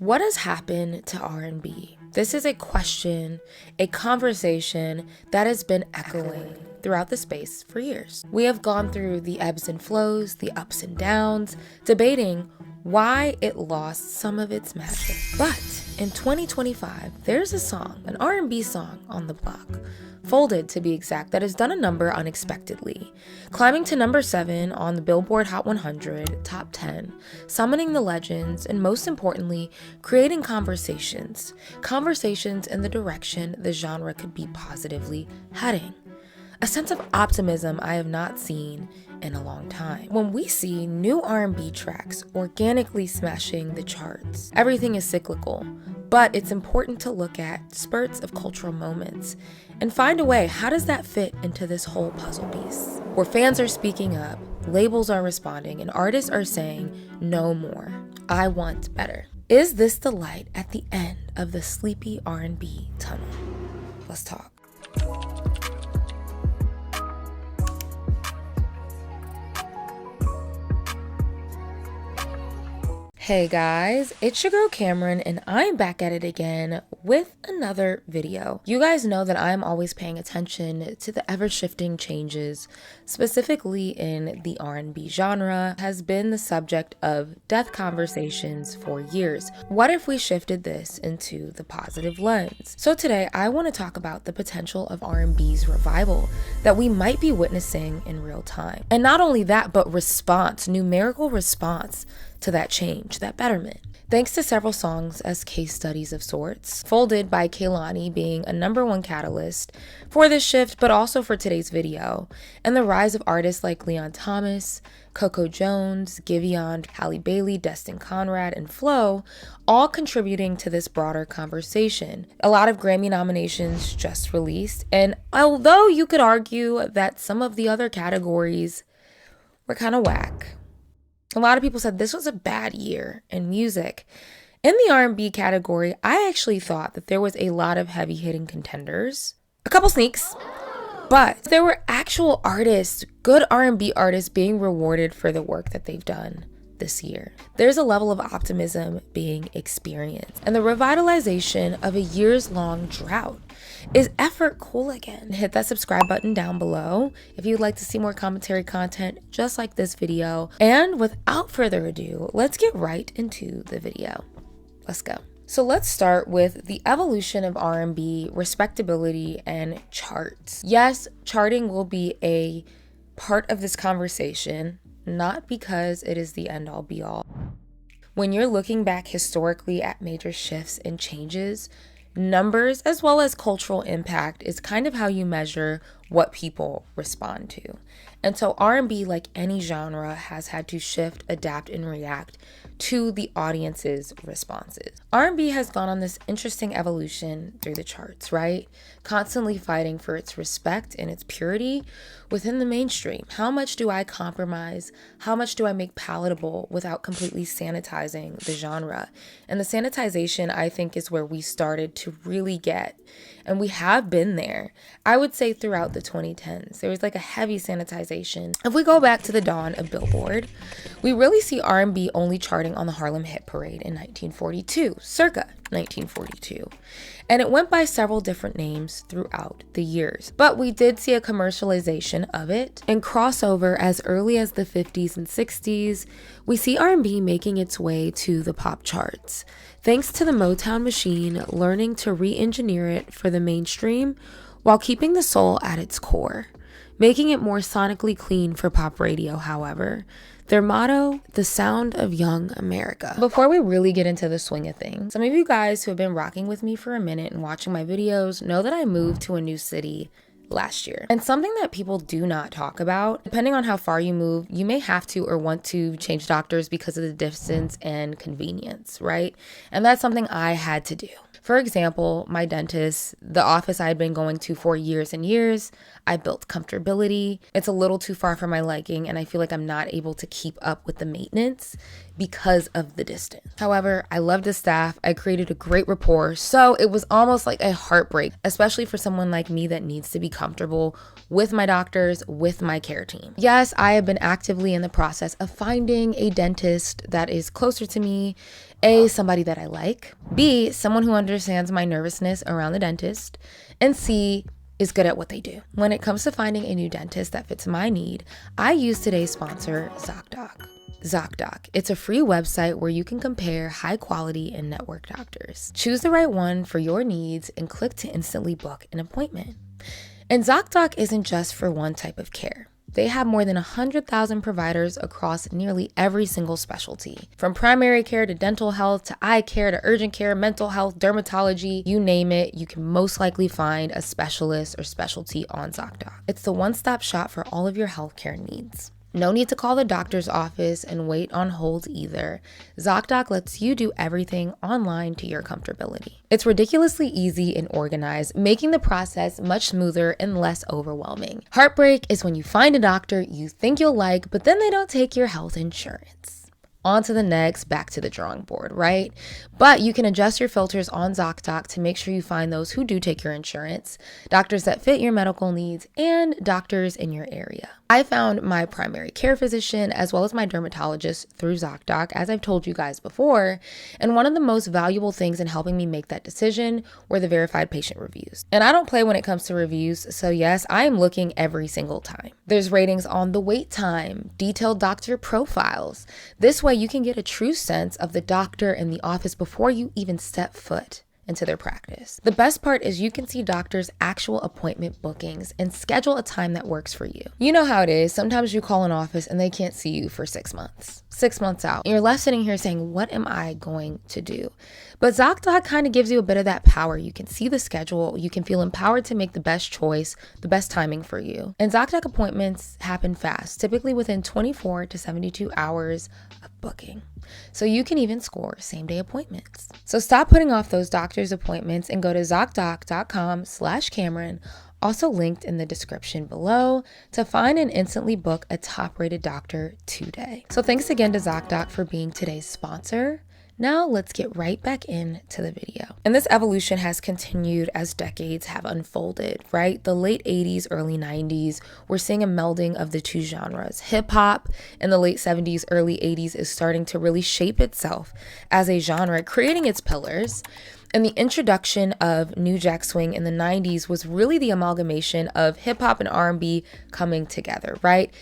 What has happened to R&B? This is a question, a conversation that has been echoing throughout the space for years. We have gone through the ebbs and flows, the ups and downs, debating why it lost some of its magic. But in 2025, there's a song, an R&B song on the block, Folded to be exact, that has done a number unexpectedly, climbing to number 7 on the Billboard Hot 100, top 10, summoning the legends, and most importantly, creating conversations in the direction the genre could be positively heading. A sense of optimism I have not seen in a long time. When we see new R&B tracks organically smashing the charts, everything is cyclical, but it's important to look at spurts of cultural moments and find a way, how does that fit into this whole puzzle piece? Where fans are speaking up, labels are responding, and artists are saying, no more, I want better. Is this the light at the end of the sleepy R&B tunnel? Let's talk. Hey guys, it's your girl Cameron and I'm back at it again with another video. You guys know that I'm always paying attention to the ever-shifting changes, specifically in the R&B genre, has been the subject of death conversations for years. What if we shifted this into the positive lens? So today I want to talk about the potential of R&B's revival that we might be witnessing in real time. And not only that, but numerical response to that change, that betterment. Thanks to several songs as case studies of sorts, Folded by Kehlani being a #1 catalyst for this shift, but also for today's video, and the rise of artists like Leon Thomas, Coco Jones, Giveon, Halle Bailey, Destin Conrad, and Flo, all contributing to this broader conversation. A lot of Grammy nominations just released, and although you could argue that some of the other categories were kind of whack, a lot of people said this was a bad year in music. In the R&B category, I actually thought that there was a lot of heavy-hitting contenders, a couple sneaks, but there were actual artists, good R&B artists being rewarded for the work that they've done this year. There's a level of optimism being experienced, and the revitalization of a years-long drought. Is effort cool again? Hit that subscribe button down below if you'd like to see more commentary content just like this video. And without further ado, let's get right into the video. Let's go. So let's start with the evolution of R&B, respectability, and charts. Yes, charting will be a part of this conversation, not because it is the end-all be-all. When you're looking back historically at major shifts and changes, numbers as well as cultural impact is kind of how you measure what people respond to. And so R&B, like any genre, has had to shift, adapt, and react to the audience's responses. R&B has gone on this interesting evolution through the charts, right? Constantly fighting for its respect and its purity within the mainstream. How much do I compromise? How much do I make palatable without completely sanitizing the genre? And the sanitization, I think, is where we started to really get, and we have been there, I would say, throughout the 2010s. There was like a heavy sanitization. If we go back to the dawn of Billboard, we really see R&B only charting on the Harlem Hit Parade in 1942, circa 1942. And it went by several different names throughout the years. But we did see a commercialization of it and crossover as early as the 50s and 60s. We see R&B making its way to the pop charts, thanks to the Motown machine learning to re-engineer it for the mainstream while keeping the soul at its core, making it more sonically clean for pop radio, however. Their motto, the sound of young America. Before we really get into the swing of things, some of you guys who have been rocking with me for a minute and watching my videos know that I moved to a new city last year. And something that people do not talk about, depending on how far you move, you may have to or want to change doctors because of the distance and convenience, right? And that's something I had to do. For example, my dentist, the office I had been going to for years and years, I built comfortability. It's a little too far for my liking, and I feel like I'm not able to keep up with the maintenance because of the distance. However, I loved the staff. I created a great rapport, so it was almost like a heartbreak, especially for someone like me that needs to be comfortable with my doctors, with my care team. Yes, I have been actively in the process of finding a dentist that is closer to me A, somebody that I like, B, someone who understands my nervousness around the dentist, and C, is good at what they do. When it comes to finding a new dentist that fits my need, I use today's sponsor, ZocDoc. ZocDoc. It's a free website where you can compare high quality and network doctors. Choose the right one for your needs and click to instantly book an appointment. And ZocDoc isn't just for one type of care. They have more than 100,000 providers across nearly every single specialty. From primary care to dental health to eye care to urgent care, mental health, dermatology, you name it, you can most likely find a specialist or specialty on ZocDoc. It's the one-stop shop for all of your healthcare needs. No need to call the doctor's office and wait on hold either. ZocDoc lets you do everything online to your comfortability. It's ridiculously easy and organized, making the process much smoother and less overwhelming. Heartbreak is when you find a doctor you think you'll like, but then they don't take your health insurance. On to the next, back to the drawing board, right? But you can adjust your filters on ZocDoc to make sure you find those who do take your insurance, doctors that fit your medical needs, and doctors in your area. I found my primary care physician as well as my dermatologist through ZocDoc, as I've told you guys before, and one of the most valuable things in helping me make that decision were the verified patient reviews. And I don't play when it comes to reviews, so yes, I am looking every single time. There's ratings on the wait time, detailed doctor profiles. This way you can get a true sense of the doctor and the office before you even step foot into their practice. The best part is you can see doctors' actual appointment bookings and schedule a time that works for you. You know how it is. Sometimes you call an office and they can't see you for 6 months. 6 months out. And you're left sitting here saying, what am I going to do? But ZocDoc kind of gives you a bit of that power. You can see the schedule. You can feel empowered to make the best choice, the best timing for you. And ZocDoc appointments happen fast, typically within 24 to 72 hours of booking. So you can even score same-day appointments. So stop putting off those doctor's appointments and go to ZocDoc.com/Cameron, also linked in the description below, to find and instantly book a top-rated doctor today. So thanks again to ZocDoc for being today's sponsor. Now let's get right back into the video. And this evolution has continued as decades have unfolded, right? The late 80s, early 90s, we're seeing a melding of the two genres. Hip hop in the late 70s, early 80s is starting to really shape itself as a genre, creating its pillars. And the introduction of New Jack Swing in the 90s was really the amalgamation of hip hop and R&B coming together, right?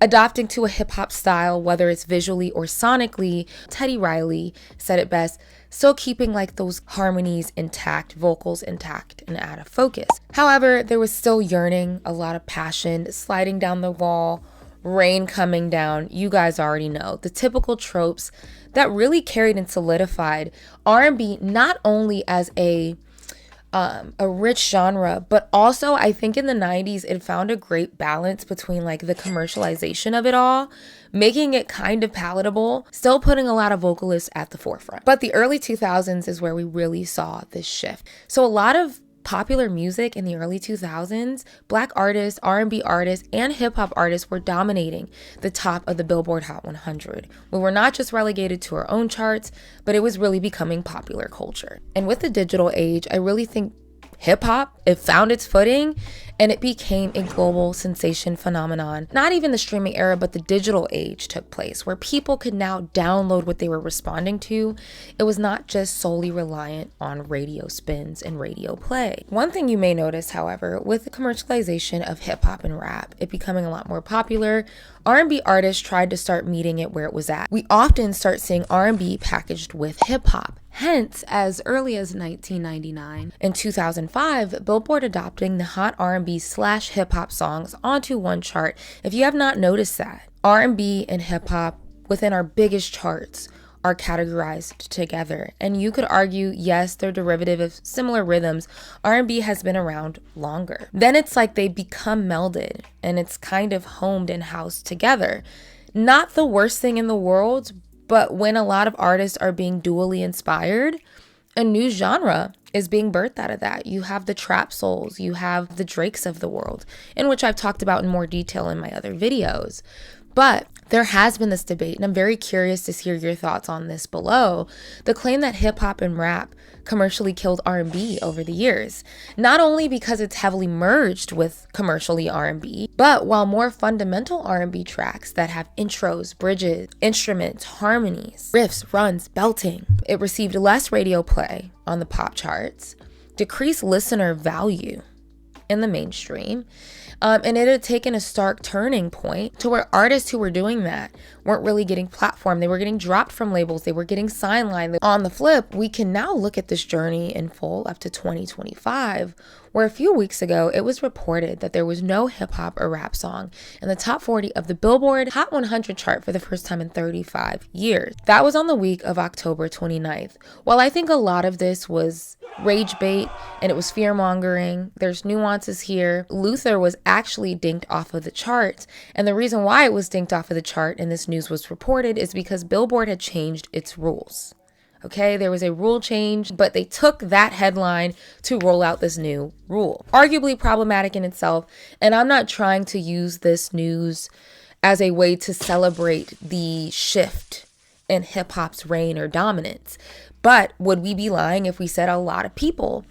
Adopting to a hip-hop style, whether it's visually or sonically. Teddy Riley said it best, still keeping like those harmonies intact, vocals intact and out of focus. However, there was still yearning, a lot of passion, sliding down the wall, rain coming down. You guys already know the typical tropes that really carried and solidified R&B not only as a rich genre, but also I think in the 90s it found a great balance between like the commercialization of it all, making it kind of palatable, still putting a lot of vocalists at the forefront. But the early 2000s is where we really saw this shift. So a lot of popular music in the early 2000s, Black artists, R&B artists, and hip-hop artists were dominating the top of the Billboard Hot 100. We were not just relegated to our own charts, but it was really becoming popular culture. And with the digital age, I really think hip-hop, it found its footing and it became a global sensation phenomenon. Not even the streaming era, but the digital age took place where people could now download what they were responding to. It was not just solely reliant on radio spins and radio play. One thing you may notice, however, with the commercialization of hip-hop and rap, it becoming a lot more popular, R&B artists tried to start meeting it where it was at. We often start seeing R&B packaged with hip-hop. Hence, as early as 1999 and 2005, Billboard adopting the hot R&B/hip-hop songs onto one chart. If you have not noticed that, R&B and hip-hop within our biggest charts are categorized together. And you could argue, yes, they're derivative of similar rhythms. R&B has been around longer. Then it's like they become melded and it's kind of homed and housed together. Not the worst thing in the world, but when a lot of artists are being dually inspired, a new genre is being birthed out of that. You have the trap souls, you have the Drakes of the world, in which I've talked about in more detail in my other videos. But There has been this debate, and I'm very curious to hear your thoughts on this below. The claim that hip hop and rap commercially killed R&B over the years, not only because it's heavily merged with commercially R&B, but while more fundamental R&B tracks that have intros, bridges, instruments, harmonies, riffs, runs, belting, it received less radio play on the pop charts, decreased listener value in the mainstream, and it had taken a stark turning point to where artists who were doing that weren't really getting platformed. They were getting dropped from labels. They were getting sidelined. On the flip, we can now look at this journey in full up to 2025, where a few weeks ago, it was reported that there was no hip hop or rap song in the top 40 of the Billboard Hot 100 chart for the first time in 35 years. That was on the week of October 29th. While I think a lot of this was rage bait and it was fear mongering, there's nuances here. Luther was actually dinked off of the charts, and the reason why it was dinked off of the chart and this news was reported is because Billboard had changed its rules. Okay, there was a rule change, but they took that headline to roll out this new rule. Arguably problematic in itself, and I'm not trying to use this news as a way to celebrate the shift in hip hop's reign or dominance. But would we be lying if we said a lot of people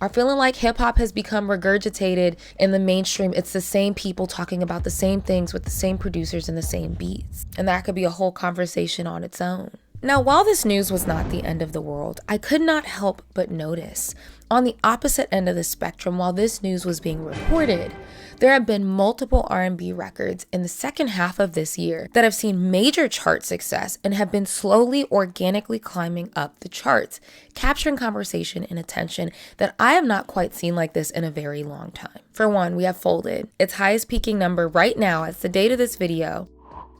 are feeling like hip hop has become regurgitated in the mainstream? It's the same people talking about the same things with the same producers and the same beats. And that could be a whole conversation on its own. Now, while this news was not the end of the world, I could not help but notice on the opposite end of the spectrum, while this news was being reported, there have been multiple R&B records in the second half of this year that have seen major chart success and have been slowly, organically climbing up the charts, capturing conversation and attention that I have not quite seen like this in a very long time. For one, we have Folded. Its highest peaking number right now, as the date of this video,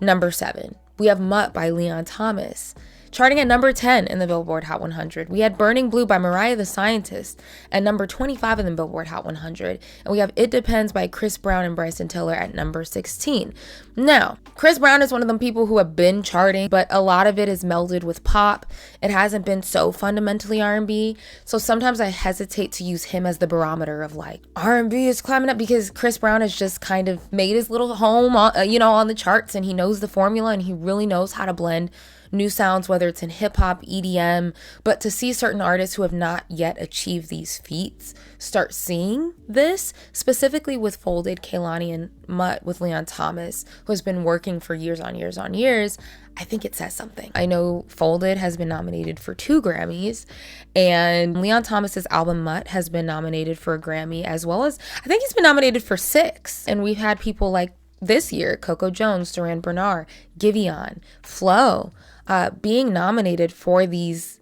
number 7. We have Mutt by Leon Thomas, charting at number 10 in the Billboard Hot 100. We had Burning Blue by Mariah the Scientist at number 25 in the Billboard Hot 100. And we have It Depends by Chris Brown and Bryson Tiller at number 16. Now, Chris Brown is one of them people who have been charting, but a lot of it is melded with pop. It hasn't been so fundamentally R&B. So sometimes I hesitate to use him as the barometer of like, R&B is climbing up, because Chris Brown has just kind of made his little home on the charts, and he knows the formula, and he really knows how to blend new sounds, whether it's in hip hop, EDM. But to see certain artists who have not yet achieved these feats start seeing this, specifically with Folded, Kehlani, and Mutt with Leon Thomas, who has been working for years on years on years, I think it says something. I know Folded has been nominated for 2 Grammys, and Leon Thomas's album Mutt has been nominated for a Grammy, as well as I think he's been nominated for 6. And we've had people like this year, Coco Jones, Duran Bernard, Giveon, Flo, being nominated for these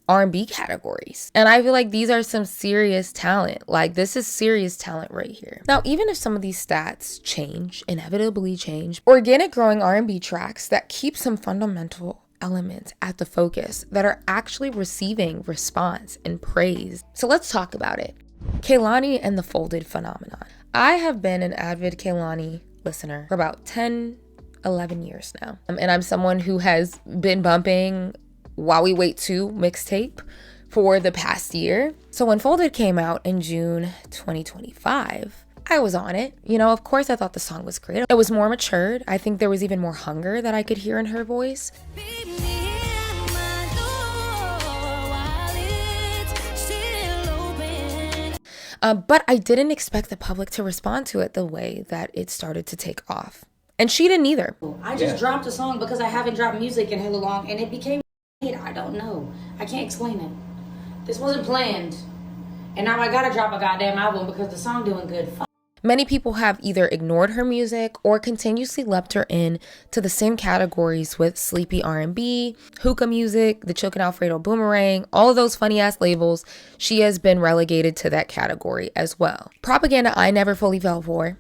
R&B categories. And I feel like these are some serious talent. Like, this is serious talent right here. Now, even if some of these stats change, inevitably change, organic growing R&B tracks that keep some fundamental elements at the focus that are actually receiving response and praise. So let's talk about it. Kehlani and the Folded phenomenon. I have been an avid Kehlani listener for about 11 years now. And I'm someone who has been bumping While We Wait 2 mixtape for the past year. So when Folded came out in June 2025, I was on it. Of course I thought the song was great. It was more matured. I think there was even more hunger that I could hear in her voice. But I didn't expect the public to respond to it the way that it started to take off. And she didn't either. I just dropped a song because I haven't dropped music in hella long, and it became a hit. I don't know. I can't explain it. This wasn't planned. And now I gotta drop a goddamn album because the song doing good. Many people have either ignored her music or continuously leapt her in to the same categories with sleepy R&B, hookah music, the Chokin' Alfredo Boomerang, all of those funny ass labels. She has been relegated to that category as well. Propaganda I never fully fell for.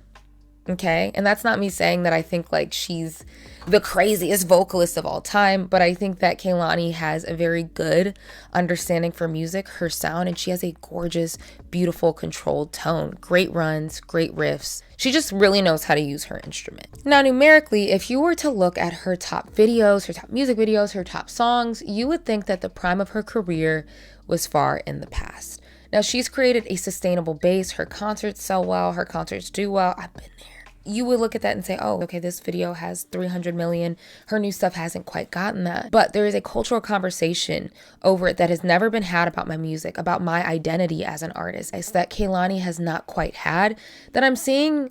Okay, and that's not me saying that I think like she's the craziest vocalist of all time, but I think that Kehlani has a very good understanding for music, her sound, and she has a gorgeous, beautiful, controlled tone. Great runs, great riffs. She just really knows how to use her instrument. Now, numerically, if you were to look at her top videos, her top music videos, her top songs, you would think that the prime of her career was far in the past. Now, she's created a sustainable base. Her concerts sell well. Her concerts do well. I've been there. you would look at that and say, oh, okay, this video has 300 million. Her new stuff hasn't quite gotten that. But there is a cultural conversation over it that has never been had about my music, about my identity as an artist, that Kehlani has not quite had, that I'm seeing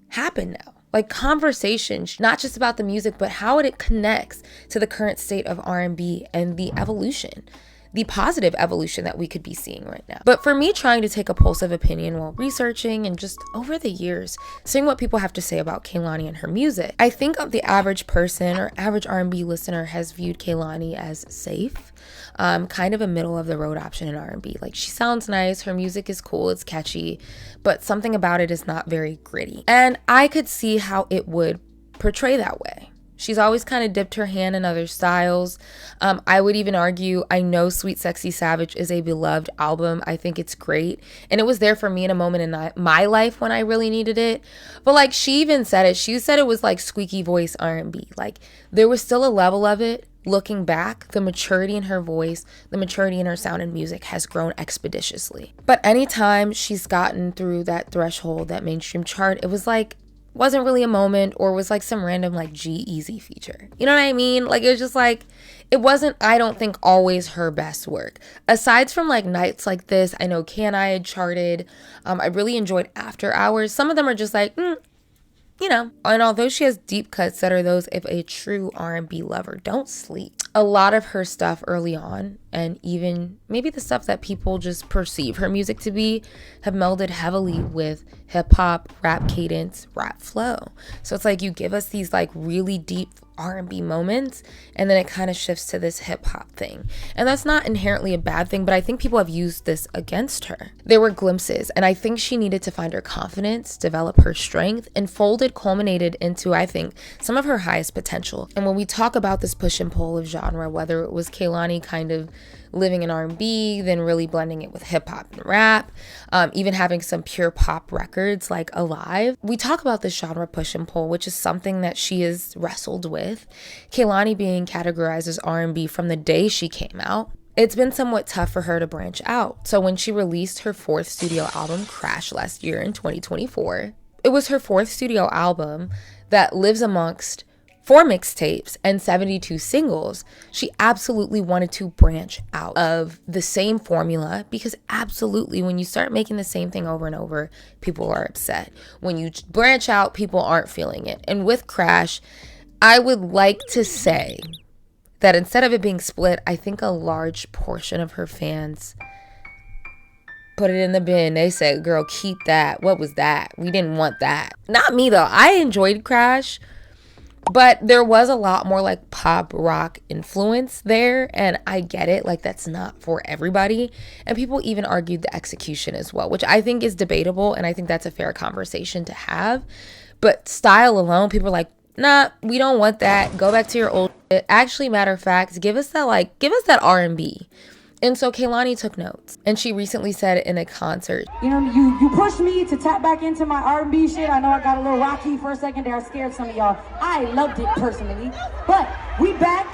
happen now. Like conversations, not just about the music, but how it connects to the current state of R&B and the evolution, the positive evolution that we could be seeing right now. But for me, trying to take a pulse of opinion while researching and just over the years, seeing what people have to say about Kehlani and her music, I think the average person or average R&B listener has viewed Kehlani as safe, kind of a middle of the road option in R&B. Like, she sounds nice, her music is cool, it's catchy, but something about it is not very gritty. And I could see how it would portray that way. She's always kind of dipped her hand in other styles. I would even argue, I know Sweet Sexy Savage is a beloved album. I think it's great. And it was there for me in a moment in my life when I really needed it. But like, she even said it. She said it was like squeaky voice R&B. Like, there was still a level of it. Looking back, the maturity in her voice, the maturity in her sound and music has grown expeditiously. But anytime she's gotten through that threshold, that mainstream chart, it was like, wasn't really a moment, or was like some random like G-Eazy feature. You know what I mean? Like, it was just like, it wasn't, I don't think, always her best work. Aside from like Nights Like This, I know Can I had charted. I really enjoyed After Hours. Some of them are just like, you know. And although she has deep cuts that are those of a true R&B lover, don't sleep. A lot of her stuff early on, and even maybe the stuff that people just perceive her music to be, have melded heavily with hip hop, rap cadence, rap flow. So it's like, you give us these like really deep R&B moments, and then it kind of shifts to this hip hop thing. And that's not inherently a bad thing, but I think people have used this against her. There were glimpses, and I think she needed to find her confidence, develop her strength, and Folded culminated into, I think, some of her highest potential. And when we talk about this push and pull of genre, whether it was Kehlani kind of living in R&B, then really blending it with hip hop and rap, even having some pure pop records like Alive. We talk about this genre push and pull, which is something that she has wrestled with. Kehlani being categorized as R&B from the day she came out, it's been somewhat tough for her to branch out. So when she released her fourth studio album, Crash, last year in 2024, it was her fourth studio album that lives amongst 4 mixtapes and 72 singles. She absolutely wanted to branch out of the same formula, because absolutely, when you start making the same thing over and over, people are upset. When you branch out, people aren't feeling it. And with Crash, I would like to say that instead of it being split, I think a large portion of her fans put it in the bin. They said, girl, keep that. What was that? We didn't want that. Not me though. I enjoyed Crash, but there was a lot more like pop rock influence there, and I get it, like that's not for everybody. And people even argued the execution as well, which I think is debatable, and I think that's a fair conversation to have. But style alone, people are like, nah, we don't want that. Go back to your old shit. Actually, matter of fact, give us that R&B. And so Kehlani took notes, and she recently said in a concert, you know, you pushed me to tap back into my R&B shit. I know I got a little rocky for a second there. I scared some of y'all. I loved it personally, but we back.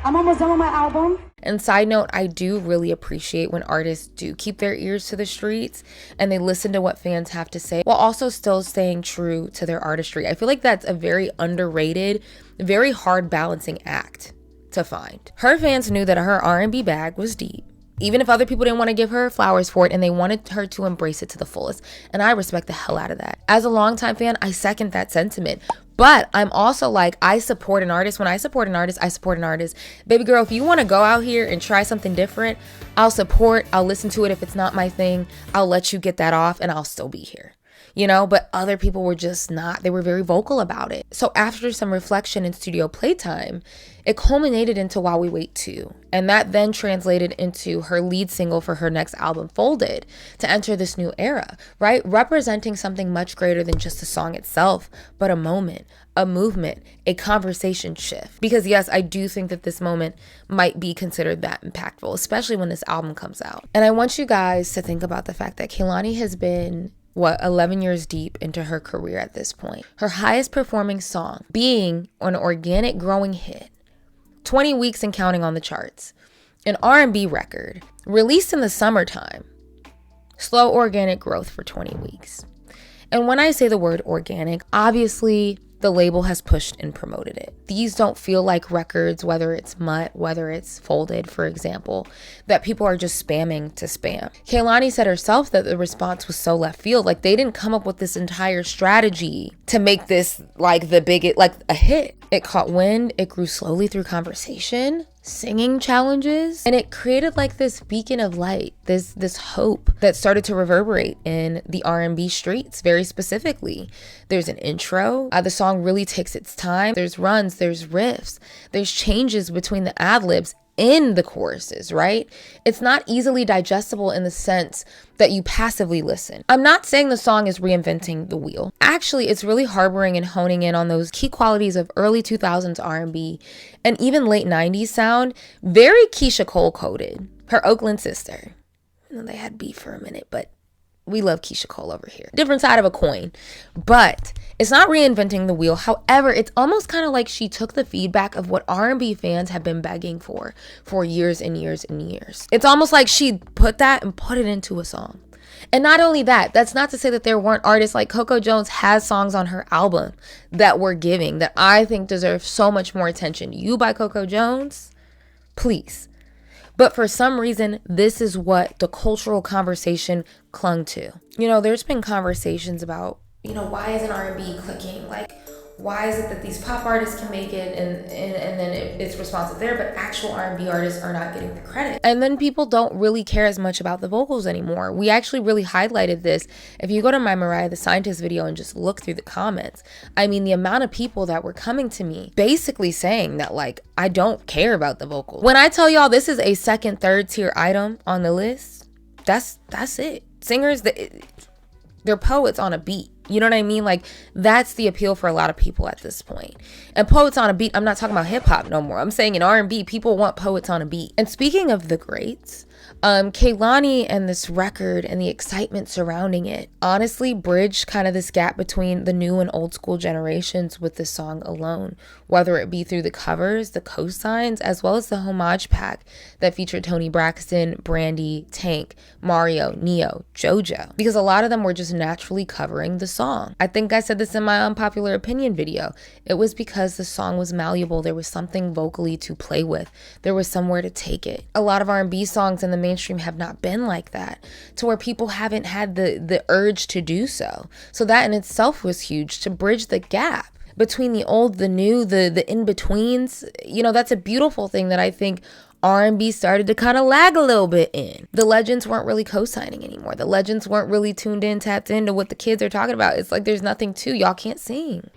I'm almost done with my album. And side note, I do really appreciate when artists do keep their ears to the streets and they listen to what fans have to say while also still staying true to their artistry. I feel like that's a very underrated, very hard balancing act to find. Her fans knew that her R&B bag was deep, even if other people didn't want to give her flowers for it, and they wanted her to embrace it to the fullest. And I respect the hell out of that. As a longtime fan, I second that sentiment. But I'm also like, I support an artist. When I support an artist, I support an artist. Baby girl, if you want to go out here and try something different, I'll support. I'll listen to it. If it's not my thing, I'll let you get that off and I'll still be here. You know, but other people were just not, they were very vocal about it. So after some reflection and studio playtime, it culminated into While We Wait 2. And that then translated into her lead single for her next album, Folded, to enter this new era, right? Representing something much greater than just the song itself, but a moment, a movement, a conversation shift. Because yes, I do think that this moment might be considered that impactful, especially when this album comes out. And I want you guys to think about the fact that Kehlani has been 11 years deep into her career at this point. Her highest performing song being an organic growing hit, 20 weeks and counting on the charts, an R&B record released in the summertime, slow organic growth for 20 weeks. And when I say the word organic, obviously the label has pushed and promoted it. These don't feel like records, whether it's Mutt, whether it's Folded, for example, that people are just spamming to spam. Kehlani said herself that the response was so left field. Like, they didn't come up with this entire strategy to make this like a hit. It caught wind, it grew slowly through conversation, singing challenges, and it created like this beacon of light, this hope that started to reverberate in the R&B streets. Very specifically, there's an intro. The song really takes its time. There's runs, there's riffs, there's changes between the ad-libs in the choruses, right? It's not easily digestible in the sense that you passively listen. I'm not saying the song is reinventing the wheel. Actually, it's really harboring and honing in on those key qualities of early 2000s R&B and even late 90s sound, very Keisha Cole coded. Her Oakland sister. They had beef for a minute, but we love Keisha Cole over here. Different side of a coin, but it's not reinventing the wheel. However, it's almost kind of like she took the feedback of what R&B fans have been begging for years and years and years. It's almost like she put that and put it into a song. And not only that, that's not to say that there weren't artists like Coco Jones has songs on her album that we're giving that I think deserve so much more attention. You by Coco Jones, please. But for some reason, this is what the cultural conversation clung to. You know, there's been conversations about, you know, why isn't R&B clicking? Like, why is it that these pop artists can make it and then it's responsive there, but actual R&B artists are not getting the credit? And then people don't really care as much about the vocals anymore. We actually really highlighted this. If you go to my Mariah the Scientist video and just look through the comments, I mean, the amount of people that were coming to me basically saying that, like, I don't care about the vocals. When I tell y'all this is a second, third tier item on the list, that's it. Singers, they're poets on a beat. You know what I mean? Like, that's the appeal for a lot of people at this point. And poets on a beat, I'm not talking about hip hop no more. I'm saying in R&B, people want poets on a beat. And speaking of the greats, Kehlani and this record and the excitement surrounding it honestly bridged kind of this gap between the new and old school generations with this song alone, whether it be through the covers, the cosigns, as well as the homage pack that featured Toni Braxton, Brandy, Tank, Mario, Neo, JoJo, because a lot of them were just naturally covering the song. I think I said this in my unpopular opinion video. It was because the song was malleable. There was something vocally to play with. There was somewhere to take it. A lot of R&B songs in the mainstream have not been like that, to where people haven't had the urge to do so. So that in itself was huge, to bridge the gap between the old, the new, the in-betweens. You know, that's a beautiful thing that I think R&B started to kind of lag a little bit in. The legends weren't really co-signing anymore. The legends weren't really tuned in, tapped into what the kids are talking about. It's like there's nothing to, y'all can't sing.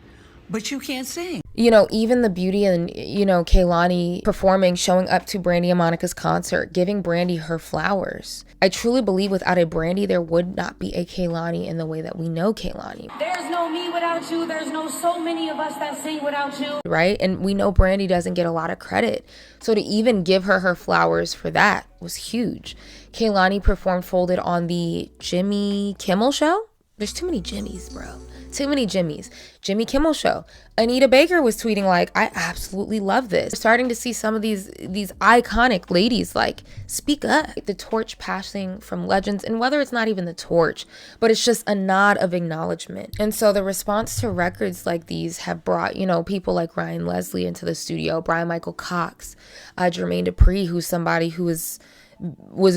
But you can't sing. You know, even the beauty and, you know, Kehlani performing, showing up to Brandy and Monica's concert, giving Brandy her flowers. I truly believe without a Brandy, there would not be a Kehlani in the way that we know Kehlani. There's no me without you. There's no so many of us that sing without you. Right? And we know Brandy doesn't get a lot of credit. So to even give her flowers for that was huge. Kehlani performed Folded on the Jimmy Kimmel Show. There's too many Jimmys, bro. Too many Jimmys. Jimmy Kimmel Show. Anita Baker was tweeting like, I absolutely love this. We're starting to see some of these iconic ladies like speak up. The torch passing from legends, and whether it's not even the torch, but it's just a nod of acknowledgement. And so the response to records like these have brought, you know, people like Ryan Leslie into the studio, Brian Michael Cox, Jermaine Dupri, who's somebody who was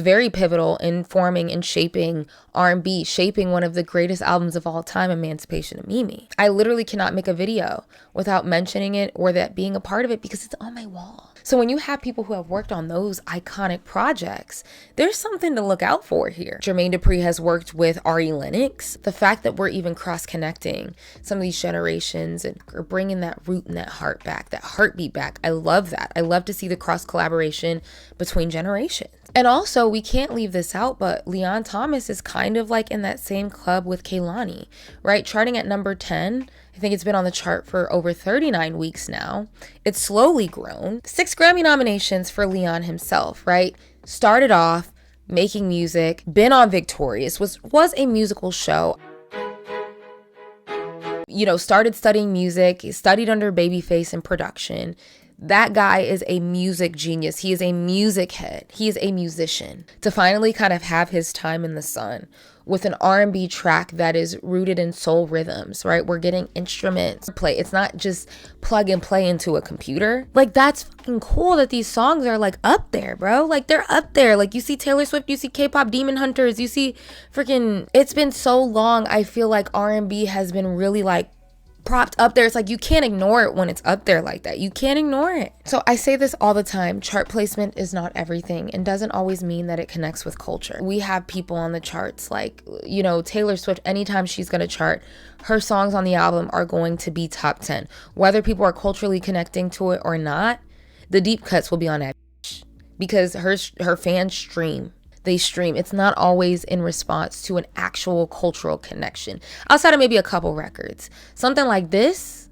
very pivotal in forming and shaping R&B, shaping one of the greatest albums of all time, Emancipation of Mimi. I literally cannot make a video without mentioning it or that being a part of it because it's on my wall. So when you have people who have worked on those iconic projects, there's something to look out for here. Jermaine Dupri has worked with Ari Lennox. The fact that we're even cross-connecting some of these generations and bringing that root and that heart back, that heartbeat back, I love that. I love to see the cross-collaboration between generations. And also, we can't leave this out, but Leon Thomas is kind of like in that same club with Kehlani, right? Charting at number 10. I think it's been on the chart for over 39 weeks now. It's slowly grown. 6 Grammy nominations for Leon himself, right? Started off making music, been on Victorious, was a musical show. You know, started studying music, studied under Babyface in production, That guy is a music genius. He is a music head. He is a musician. To finally kind of have his time in the sun with an R&B track that is rooted in soul rhythms, right? We're getting instruments play. It's not just plug and play into a computer. Like, that's fucking cool that these songs are like up there, bro. Like, they're up there. Like, you see Taylor Swift, you see K-pop Demon Hunters, you see freaking, it's been so long. I feel like R&B has been really like propped up there. It's like you can't ignore it when it's up there like that. You can't ignore it. So I say this all the time. Chart placement is not everything and doesn't always mean that it connects with culture. We have people on the charts like, you know, Taylor Swift, anytime she's going to chart, her songs on the album are going to be top 10. Whether people are culturally connecting to it or not, the deep cuts will be on that because her fans stream. They stream. It's not always in response to an actual cultural connection. Outside of maybe a couple records. Something like this,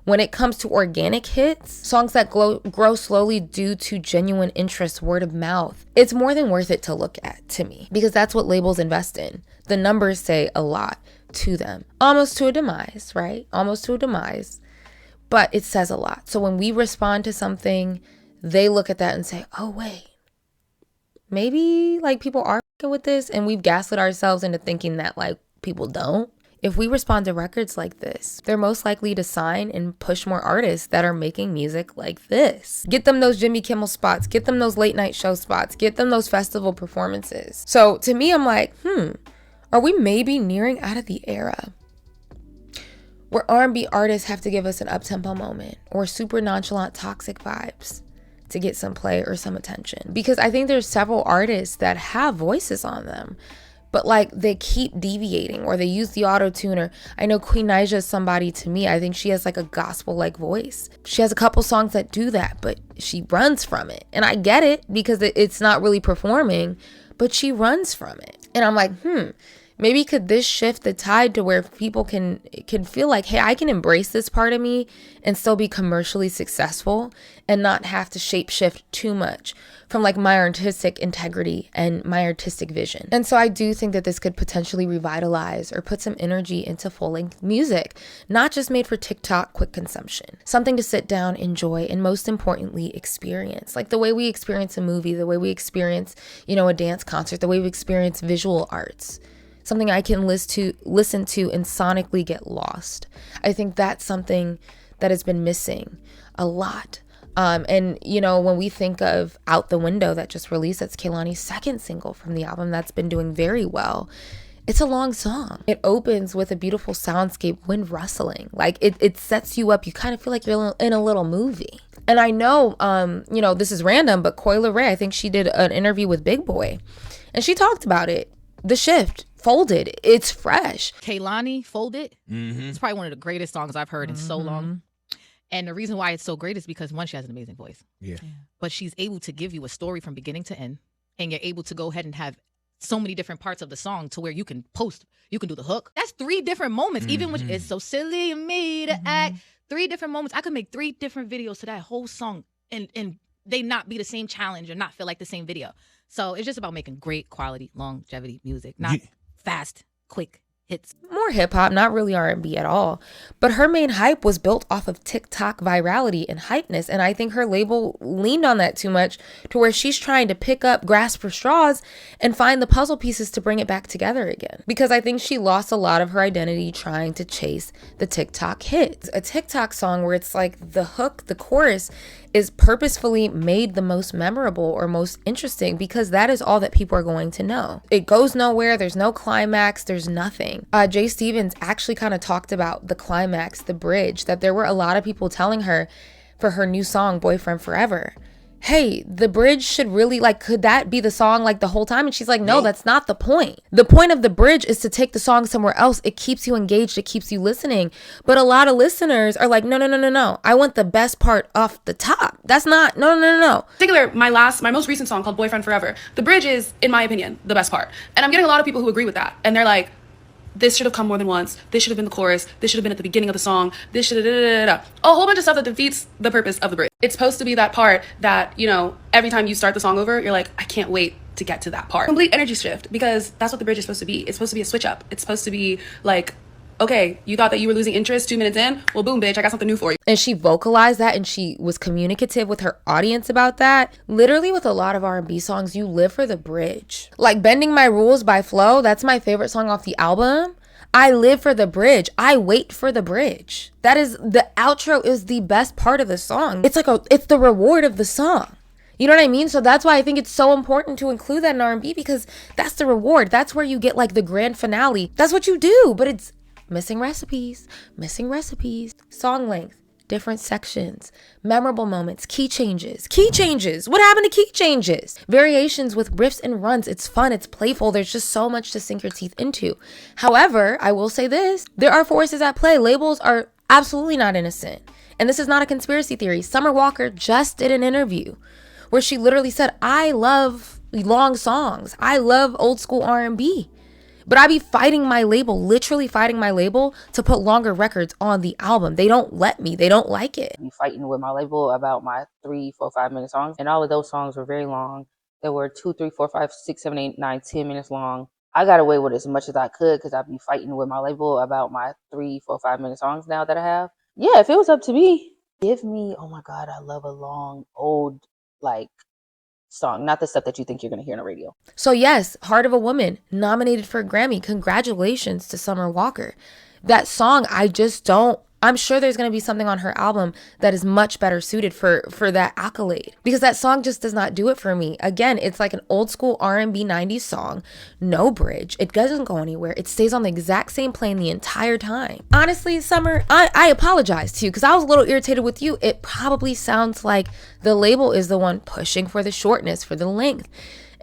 when it comes to organic hits, songs that grow slowly due to genuine interest, word of mouth, it's more than worth it to look at to me because that's what labels invest in. The numbers say a lot to them. Almost to a demise, right? Almost to a demise. But it says a lot. So when we respond to something, they look at that and say, oh, wait. Maybe like people are with this and we've gaslit ourselves into thinking that like people don't. If we respond to records like this, they're most likely to sign and push more artists that are making music like this. Get them those Jimmy Kimmel spots, get them those late night show spots, get them those festival performances. So to me, I'm like, are we maybe nearing out of the era where R&B artists have to give us an up-tempo moment or super nonchalant toxic vibes to get some play or some attention? Because I think there's several artists that have voices on them, but like they keep deviating or they use the auto-tuner. I know Queen Naija is somebody to me. I think she has like a gospel-like voice. She has a couple songs that do that, but she runs from it. And I get it because it's not really performing, but she runs from it. And I'm like, maybe could this shift the tide to where people can feel like, hey, I can embrace this part of me and still be commercially successful and not have to shape shift too much from like my artistic integrity and my artistic vision. And so I do think that this could potentially revitalize or put some energy into full-length music, not just made for TikTok quick consumption, something to sit down, enjoy, and most importantly, experience. Like the way we experience a movie, the way we experience, you know, a dance concert, the way we experience visual arts. Something I can listen to and sonically get lost. I think that's something that has been missing a lot. And, you know, when we think of Out the Window that just released, that's Kehlani's second single from the album that's been doing very well. It's a long song. It opens with a beautiful soundscape, wind rustling. Like it sets you up. You kind of feel like you're in a little movie. And I know, you know, this is random, but Coi Leray, I think she did an interview with Big Boy and she talked about it. The shift. Folded. It's fresh. Kehlani, Folded. It's probably one of the greatest songs I've heard in so long. And the reason why it's so great is because, one, she has an amazing voice. Yeah. But she's able to give you a story from beginning to end. And you're able to go ahead and have so many different parts of the song to where you can do the hook. That's 3 different moments, even which is so silly of me to act. 3 different moments. I could make 3 different videos to that whole song and they not be the same challenge or not feel like the same video. So it's just about making great quality, longevity music, not fast, quick hits. More hip hop, not really R&B at all. But her main hype was built off of TikTok virality and hypeness. And I think her label leaned on that too much to where she's trying to grasp for straws and find the puzzle pieces to bring it back together again. Because I think she lost a lot of her identity trying to chase the TikTok hits. A TikTok song where it's like the hook, the chorus is purposefully made the most memorable or most interesting because that is all that people are going to know. It goes nowhere. There's no climax. There's nothing. Jay Stevens actually kind of talked about the climax, the bridge, that there were a lot of people telling her for her new song, Boyfriend Forever, hey, the bridge should really, like, could that be the song like the whole time? And she's like, no, that's not the point. The point of the bridge is to take the song somewhere else. It keeps you engaged. It keeps you listening. But a lot of listeners are like, no. I want the best part off the top. That's not, no. In particular, my most recent song called Boyfriend Forever, the bridge is, in my opinion, the best part. And I'm getting a lot of people who agree with that. And they're like, this should have come more than once. This should have been the chorus. This should have been at the beginning of the song. This should have a whole bunch of stuff that defeats the purpose of the bridge. It's supposed to be that part that, you know, every time you start the song over, you're like, I can't wait to get to that part. Complete energy shift, because that's what the bridge is supposed to be. It's supposed to be a switch up. It's supposed to be like, okay, you thought that you were losing interest 2 minutes in? Well, boom, bitch, I got something new for you. And she vocalized that, and she was communicative with her audience about that. Literally with a lot of R&B songs, you live for the bridge. Like Bending My Rules by Flo, that's my favorite song off the album. I live for the bridge. I wait for the bridge. That is, the outro is the best part of the song. It's the reward of the song. You know what I mean? So that's why I think it's so important to include that in R&B, because that's the reward. That's where you get like the grand finale. That's what you do, but it's missing recipes, song length, different sections, memorable moments, key changes. What happened to key changes? Variations with riffs and runs. It's fun. It's playful. There's just so much to sink your teeth into. However, I will say this, there are forces at play. Labels are absolutely not innocent. And this is not a conspiracy theory. Summer Walker just did an interview where she literally said, I love long songs. I love old school R&B. But I be fighting my label, literally fighting my label to put longer records on the album. They don't let me. They don't like it. Be fighting with my label about my 3, 4, 5 minute songs. And all of those songs were very long. They were 2, 3, 4, 5, 6, 7, 8, 9, 10 minutes long. I got away with as much as I could because I'd be fighting with my label about my 3, 4, 5 minute songs now that I have. Yeah, if it was up to me, give me, oh my God, I love a long, old, like, song, not the stuff that you think you're going to hear on the radio. So yes, Heart of a Woman, nominated for a Grammy. Congratulations to Summer Walker. That song, I'm sure there's going to be something on her album that is much better suited for that accolade, because that song just does not do it for me. Again, it's like an old school R&B 90s song, no bridge. It doesn't go anywhere. It stays on the exact same plane the entire time. Honestly, Summer, I apologize to you because I was a little irritated with you. It probably sounds like the label is the one pushing for the shortness, for the length.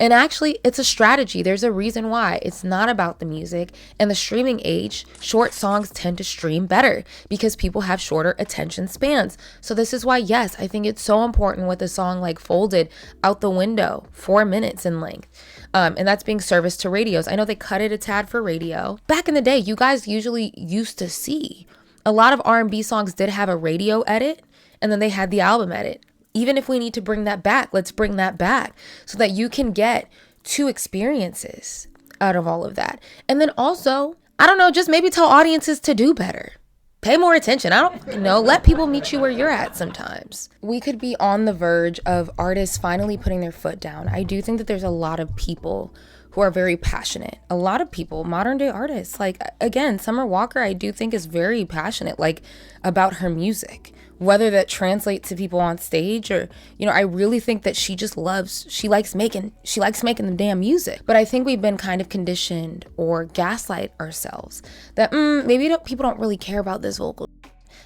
And actually, it's a strategy. There's a reason why. It's not about the music. And the streaming age, short songs tend to stream better because people have shorter attention spans. So this is why, yes, I think it's so important with a song like Folded out the window, 4 minutes in length. And that's being serviced to radios. I know they cut it a tad for radio. Back in the day, you guys usually used to see a lot of R&B songs did have a radio edit, and then they had the album edit. Even if we need to bring that back, let's bring that back so that you can get 2 experiences out of all of that. And then also, I don't know, just maybe tell audiences to do better. Pay more attention. I don't know. Let people meet you where you're at sometimes. We could be on the verge of artists finally putting their foot down. I do think that there's a lot of people who are very passionate. A lot of people, modern day artists. Like, again, Summer Walker, I do think is very passionate, like, about her music. Whether that translates to people on stage or, I really think that she likes making the damn music. But I think we've been kind of conditioned or gaslight ourselves that maybe people don't really care about this vocal.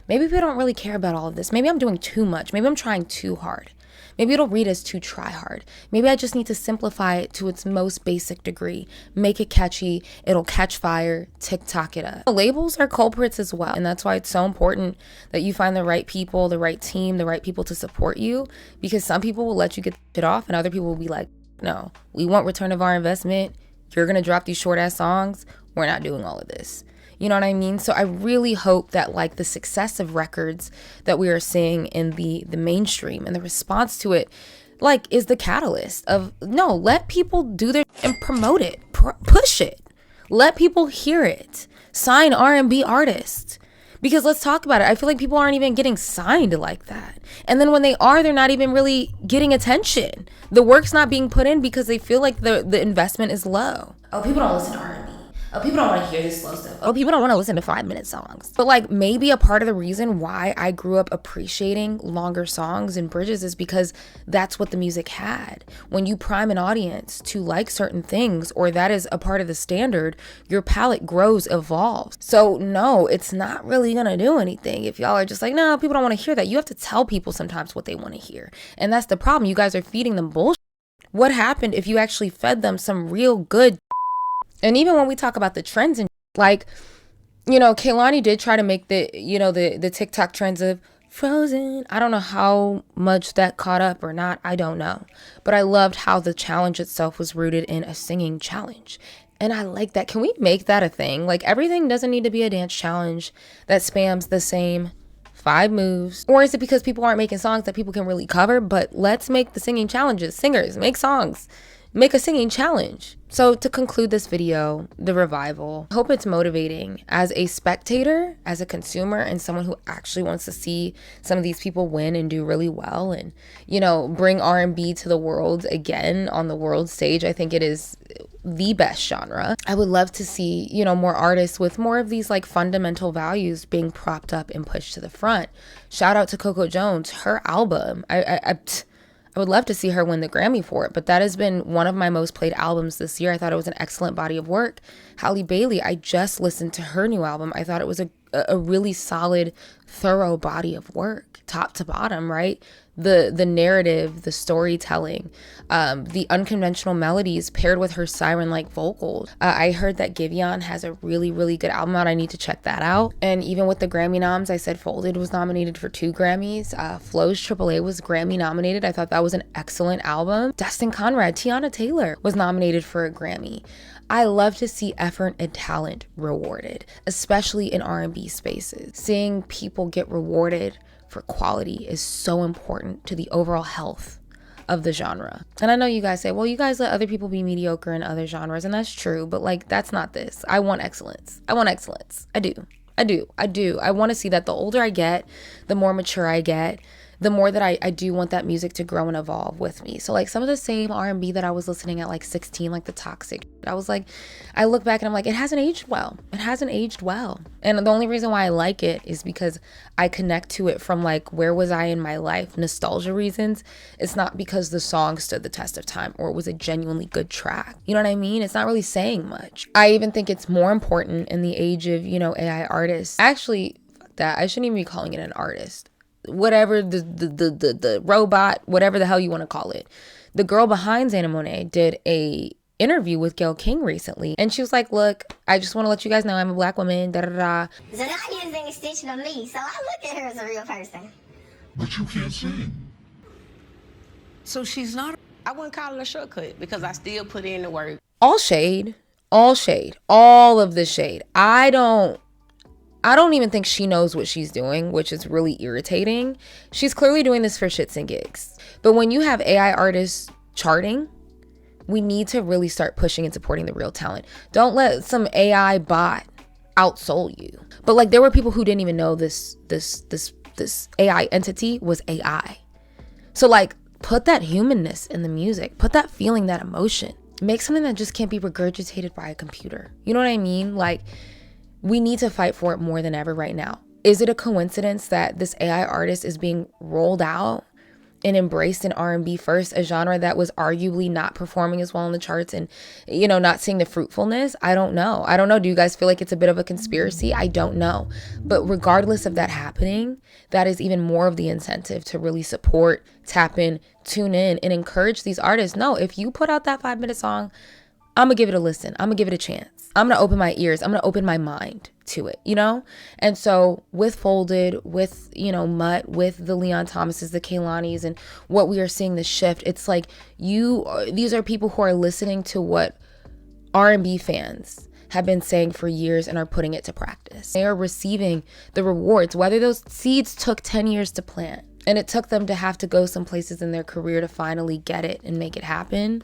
Maybe people don't really care about all of this. Maybe I'm doing too much. Maybe I'm trying too hard. Maybe it'll read as too try hard. Maybe I just need to simplify it to its most basic degree. Make it catchy. It'll catch fire. TikTok it up. The labels are culprits as well. And that's why it's so important that you find the right people, the right team, the right people to support you. Because some people will let you get it off and other people will be like, no, we want return of our investment. You're going to drop these short ass songs. We're not doing all of this. You know what I mean? So I really hope that like the success of records that we are seeing in the mainstream and the response to it, like, is the catalyst of, no, let people do their and promote it, push it. Let people hear it. Sign R&B artists. Because let's talk about it. I feel like people aren't even getting signed like that. And then when they are, they're not even really getting attention. The work's not being put in because they feel like the investment is low. Oh, people don't listen to R&B. Oh, people don't want to hear this slow stuff. Oh, people don't want to listen to 5-minute songs. But like maybe a part of the reason why I grew up appreciating longer songs and bridges is because that's what the music had. When you prime an audience to like certain things, or that is a part of the standard, your palate grows, evolves. So no, it's not really going to do anything if y'all are just like, no, people don't want to hear that. You have to tell people sometimes what they want to hear. And that's the problem. You guys are feeding them bullshit. What happened if you actually fed them some real good? And even when we talk about the trends and like, Kehlani did try to make the TikTok trends of Frozen. I don't know how much that caught up or not. I don't know. But I loved how the challenge itself was rooted in a singing challenge. And I like that. Can we make that a thing? Like everything doesn't need to be a dance challenge that spams the same 5 moves. Or is it because people aren't making songs that people can really cover? But let's make the singing challenges. Singers, make songs. make a singing challenge. So to conclude this video, the revival, I hope it's motivating as a spectator, as a consumer, and someone who actually wants to see some of these people win and do really well and, you know, bring R&B to the world again on the world stage. I think it is the best genre. I would love to see, you know, more artists with more of these like fundamental values being propped up and pushed to the front. Shout out to Coco Jones, her album. I would love to see her win the Grammy for it, but that has been one of my most played albums this year. I thought it was an excellent body of work. Halle Bailey, I just listened to her new album. I thought it was a really solid, thorough body of work, top to bottom, right? The narrative, the storytelling, the unconventional melodies paired with her siren-like vocals. I heard that Giveon has a really, really good album out. I need to check that out. And even with the Grammy noms, I said Folded was nominated for 2 Grammys. Flo's AAA was Grammy nominated. I thought that was an excellent album. Destin Conrad, Tiana Taylor was nominated for a Grammy. I love to see effort and talent rewarded, especially in R&B spaces. Seeing people get rewarded for quality is so important to the overall health of the genre. And I know you guys say, well, you guys let other people be mediocre in other genres, and that's true, but like, that's not this. I want excellence. I want excellence. I do. I want to see that the older I get, the more mature I get, the more that I do want that music to grow and evolve with me. So like some of the same R&B that I was listening at like 16, like the Toxic, I was like, I look back and I'm like, it hasn't aged well. It hasn't aged well. And the only reason why I like it is because I connect to it from like, where was I in my life? Nostalgia reasons. It's not because the song stood the test of time or it was a genuinely good track. You know what I mean? It's not really saying much. I even think it's more important in the age of, you know, AI artists. Actually, fuck that. I shouldn't even be calling it an artist. Whatever the robot, whatever the hell you want to call it. The girl behind Xana Monet did a interview with Gayle King recently, and she was like, look, I just want to let you guys know I'm a black woman, da da da. Zanaya is an extension of me, so I look at her as a real person. But you can't sing. So she's not. I wouldn't call it a shortcut because I still put in the work. All shade, all of the shade. I don't even think she knows what she's doing, which is really irritating. She's clearly doing this for shits and gigs. But when you have AI artists charting, we need to really start pushing and supporting the real talent. Don't let some AI bot outsole you. But like, there were people who didn't even know this AI entity was AI. So like, put that humanness in the music. Put that feeling, that emotion. Make something that just can't be regurgitated by a computer. You know what I mean? Like, we need to fight for it more than ever right now. Is it a coincidence that this AI artist is being rolled out and embraced in R&B first, a genre that was arguably not performing as well in the charts and, you know, not seeing the fruitfulness? I don't know. Do you guys feel like it's a bit of a conspiracy? I don't know. But regardless of that happening, that is even more of the incentive to really support, tap in, tune in, and encourage these artists. No, if you put out that 5-minute song, I'm gonna give it a listen. I'm gonna give it a chance. I'm gonna open my ears. I'm gonna open my mind to it, you know? And so with Folded, with, you know, Mutt, with the Leon Thomases, the Kailanis, and what we are seeing, the shift, it's like these are people who are listening to what R&B fans have been saying for years and are putting it to practice. They are receiving the rewards, whether those seeds took 10 years to plant and it took them to have to go some places in their career to finally get it and make it happen.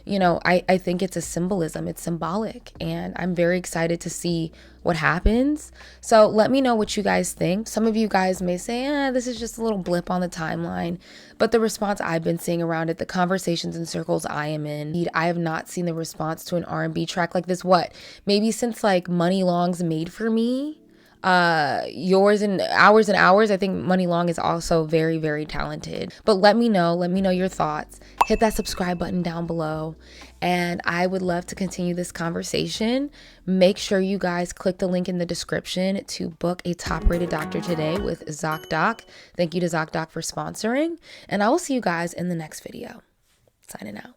You know, I think it's a symbolism, it's symbolic, and I'm very excited to see what happens. So let me know what you guys think. Some of you guys may say, this is just a little blip on the timeline, but the response I've been seeing around it, the conversations and circles I am in, I have not seen the response to an R&B track like this, maybe since like Money Long's Made for Me. Yours and Hours. I think Money Long is also very, very talented. But let me know your thoughts. Hit that subscribe button down below, and I would love to continue this conversation. Make sure you guys click the link in the description to book a top-rated doctor today with ZocDoc. Thank you to ZocDoc for sponsoring, and I will see you guys in the next video. Signing out.